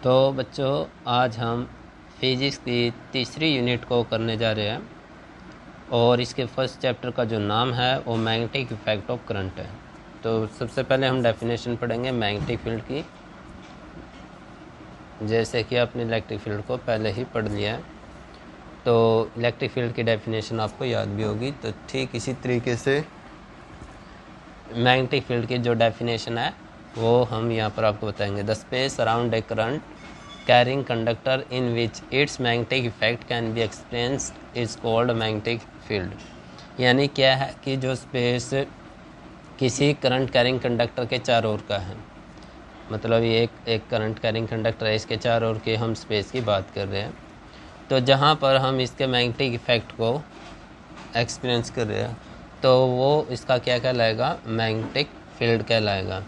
तो बच्चों आज हम फिजिक्स की तीसरी यूनिट को करने जा रहे हैं और इसके फर्स्ट चैप्टर का जो नाम है वो मैग्नेटिक इफेक्ट ऑफ करंट है। तो सबसे पहले हम डेफिनेशन पढ़ेंगे मैग्नेटिक फील्ड की, जैसे कि आपने इलेक्ट्रिक फील्ड को पहले ही पढ़ लिया है। तो इलेक्ट्रिक फील्ड की डेफिनेशन आपको याद भी होगी। तो ठीक इसी तरीके से मैग्नेटिक फील्ड की जो डेफिनेशन है वो हम यहाँ पर आपको बताएंगे। The space around a current carrying conductor in which its magnetic effect can be experienced is called magnetic field। यानी क्या है कि जो स्पेस किसी करंट कैरिंग कंडक्टर के चारों ओर का है, मतलब ये एक करंट कैरिंग कंडक्टर है, इसके चारों ओर के हम स्पेस की बात कर रहे हैं। तो जहाँ पर हम इसके मैग्नेटिक इफेक्ट को एक्सपीरियंस कर रहे हैं तो वो इसका क्या कहलाएगा, मैग्नेटिक फील्ड कहलाएगा।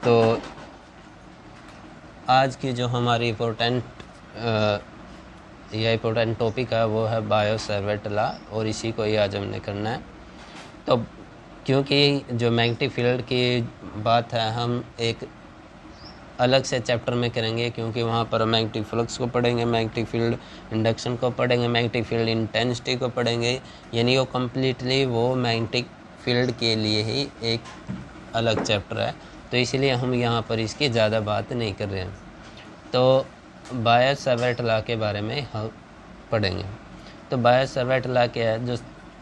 तो आज की जो हमारी इम्पोर्टेंट टॉपिक है वो है बायो-सैवर्ट लॉ, और इसी को ही आज हमने करना है। तो क्योंकि जो मैग्नेटिक फील्ड की बात है हम एक अलग से चैप्टर में करेंगे, क्योंकि वहाँ पर मैग्नेटिक फ्लक्स को पढ़ेंगे, मैग्नेटिक फील्ड इंडक्शन को पढ़ेंगे, मैग्नेटिक फील्ड इंटेंसिटी को पढ़ेंगे, यानी वो कम्प्लीटली वो मैग्नेटिक फील्ड के लिए ही एक अलग चैप्टर है। तो इसलिए हम यहाँ पर इसकी ज़्यादा बात नहीं कर रहे हैं। तो बायो-सैवर्ट लॉ के बारे में हम पढ़ेंगे। तो बायो-सैवर्ट लॉ क्या है, जो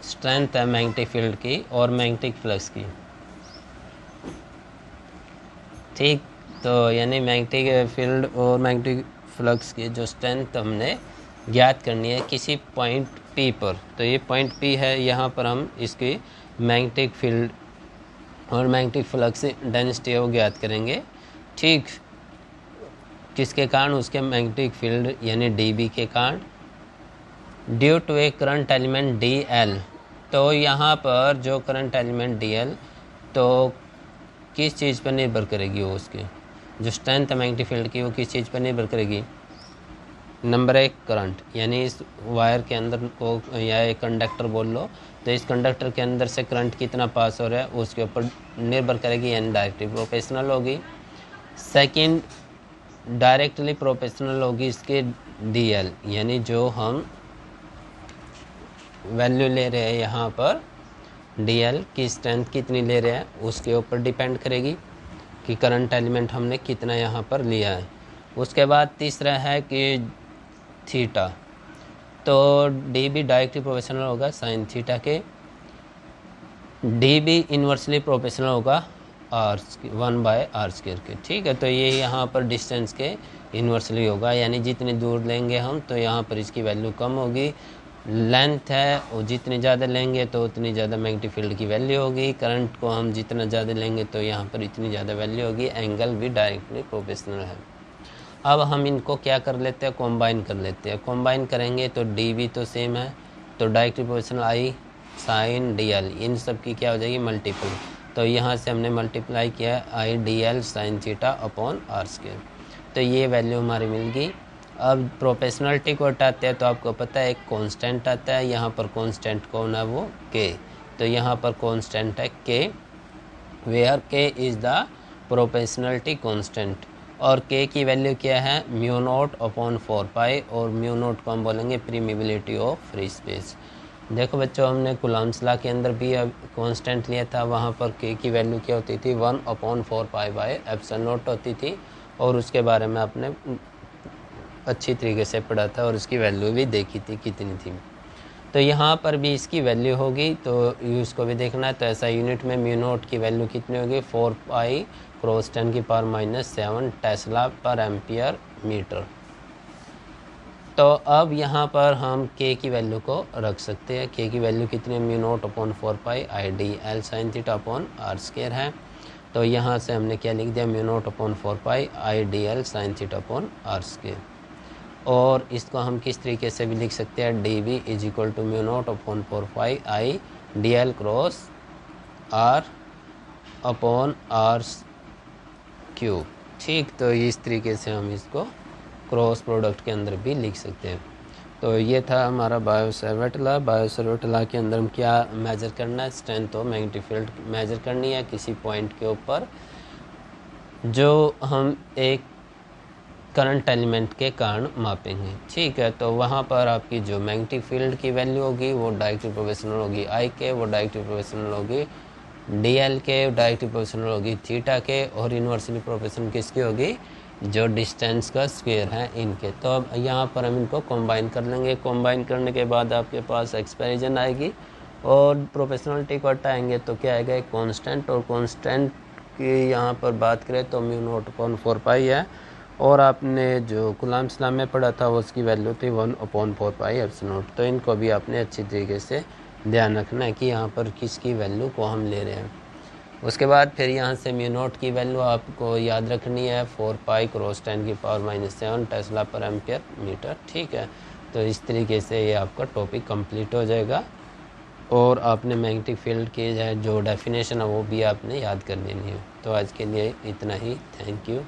स्ट्रेंथ है मैग्नेटिक फील्ड की और मैग्नेटिक फ्लक्स की, ठीक। तो यानी मैग्नेटिक फील्ड और मैग्नेटिक फ्लक्स की जो स्ट्रेंथ हमने ज्ञात करनी है किसी पॉइंट P पर। तो ये पॉइंट P है, यहाँ पर हम इसकी मैग्नेटिक फील्ड और मैग्नेटिक फ्लक्स डेंसिटी वो ज्ञात करेंगे, ठीक। किसके कारण, उसके मैग्नेटिक फील्ड यानी dB के कारण, due to a current element DL। तो यहाँ पर जो करंट एलिमेंट DL तो किस चीज़ पर निर्भर करेगी, वो उसकी जो स्ट्रेंथ है मैग्नेटिक फील्ड की वो किस चीज़ पर निर्भर करेगी। नंबर एक, करंट, यानी इस वायर के अंदर को या एक कंडक्टर बोल लो, तो इस कंडक्टर के अंदर से करंट कितना पास हो रहा है उसके ऊपर निर्भर करेगी, यानी डायरेक्टली प्रोपोर्शनल होगी। सेकंड, डायरेक्टली प्रोपोर्शनल होगी इसके DL, यानी जो हम वैल्यू ले रहे हैं यहाँ पर DL की स्ट्रेंथ कितनी ले रहे हैं उसके ऊपर डिपेंड करेगी कि करंट एलिमेंट हमने कितना यहाँ पर लिया है। उसके बाद तीसरा है कि थीटा, तो dB डायरेक्टली प्रोपोर्शनल होगा साइन थीटा के, dB इन्वर्सली प्रोपोर्शनल होगा1/r² के, ठीक है। तो ये यहाँ पर डिस्टेंस के इन्वर्सली होगा, यानी जितनी दूर लेंगे हम तो यहाँ पर इसकी वैल्यू कम होगी। लेंथ है और जितनी ज़्यादा लेंगे तो उतनी ज़्यादा मैग्नेटिक फील्ड की वैल्यू होगी। करंट को हम जितना ज़्यादा लेंगे तो यहाँ पर इतनी ज़्यादा वैल्यू होगी। एंगल भी डायरेक्टली प्रोपोर्शनल है। अब हम इनको क्या कर लेते हैं, कॉम्बाइन कर लेते हैं। कॉम्बाइन करेंगे तो dB तो सेम है, तो directly proportional I sine DL, इन सब की क्या हो जाएगी, मल्टीपल। तो यहाँ से हमने मल्टीप्लाई किया I DL sine theta upon r², तो ये वैल्यू हमारी मिल गई। अब प्रोपोर्शनलिटी को हटाते हैं तो आपको पता है एक कांस्टेंट आता है, यहाँ पर कांस्टेंट कौन है, वो K। तो यहाँ पर कांस्टेंट है K, where K is the proportionality constant, और K की वैल्यू क्या है, μ0/4π, और μ0 को हम बोलेंगे परमिएबिलिटी ऑफ फ्री स्पेस। देखो बच्चों, हमने कूलम्ब्स लॉ के अंदर भी कांस्टेंट लिया था, वहाँ पर K की वैल्यू क्या होती थी, 1/4π/ε0 होती थी, और उसके बारे में आपने अच्छी तरीके से पढ़ा था और उसकी वैल्यू भी देखी थी कितनी थी। तो यहाँ पर भी इसकी वैल्यू होगी, तो इसको भी देखना है। तो ऐसा यूनिट में μ0 की वैल्यू कितनी होगी, 4π × 10⁻⁷ टेस्ला पर एम्पियर मीटर। तो अब यहाँ पर हम K की वैल्यू को रख सकते हैं। K की वैल्यू कितनी है, μ0/4π I DL sin theta upon r² है। तो यहाँ से हमने क्या लिख दिया, μ0/4π I DL sin theta upon r²। और इसको हम किस तरीके से भी लिख सकते हैं, dB is equal to μ0/4π I DL cross R upon r³, ठीक। तो इस तरीके से हम इसको क्रॉस प्रोडक्ट के अंदर भी लिख सकते हैं। तो ये था हमारा बायो-सैवर्ट लॉ। बायो-सैवर्ट लॉ के अंदर हम क्या मेजर करना है, स्ट्रेंथ और मैग्नेटिक फील्ड मेजर करनी है किसी पॉइंट के ऊपर, जो हम एक करंट एलिमेंट के कारण मापेंगे। ठीक है, तो वहाँ पर आपकी जो मैग्नेटिक फील्ड की वैल्यू होगी वो डायरेक्टली प्रोपोर्शनल होगी आई के, वो डायरेक्टली प्रोपोर्शनल होगी डी एल के, डायरेक्टली प्रोपोर्शनल होगी थीटा के, और इन्वर्सली प्रोपोर्शनल किसकी होगी, जो डिस्टेंस का स्क्वायर है इनके। तो अब यहाँ पर हम इनको कंबाइन कर लेंगे। कंबाइन करने के बाद आपके पास एक्सपेरिजन आएगी और प्रोपोर्शनलिटी को हटाएंगे तो क्या आएगा, एक कांस्टेंट, और कांस्टेंट की यहाँ पर बात करें तो म्यू नॉट अपॉन 4 पाई है, और आपने जो कूलम्ब लॉ में पढ़ा था वो उसकी वैल्यू थी 1/4 पाई एप्सिलॉन नॉट। तो इनको भी आपने अच्छी तरीके से ध्यान रखना है कि यहाँ पर किसकी वैल्यू को हम ले रहे हैं। उसके बाद फिर यहाँ से म्यू नॉट की वैल्यू आपको याद रखनी है 4 पाई क्रॉस 10⁻⁻7 टेस्ला पर एम्पियर मीटर। ठीक है, तो इस तरीके से ये आपका टॉपिक कंप्लीट हो जाएगा, और आपने मैग्नेटिक फील्ड की जो डेफिनेशन है वो भी आपने याद कर लेनी है। तो आज के लिए इतना ही, थैंक यू।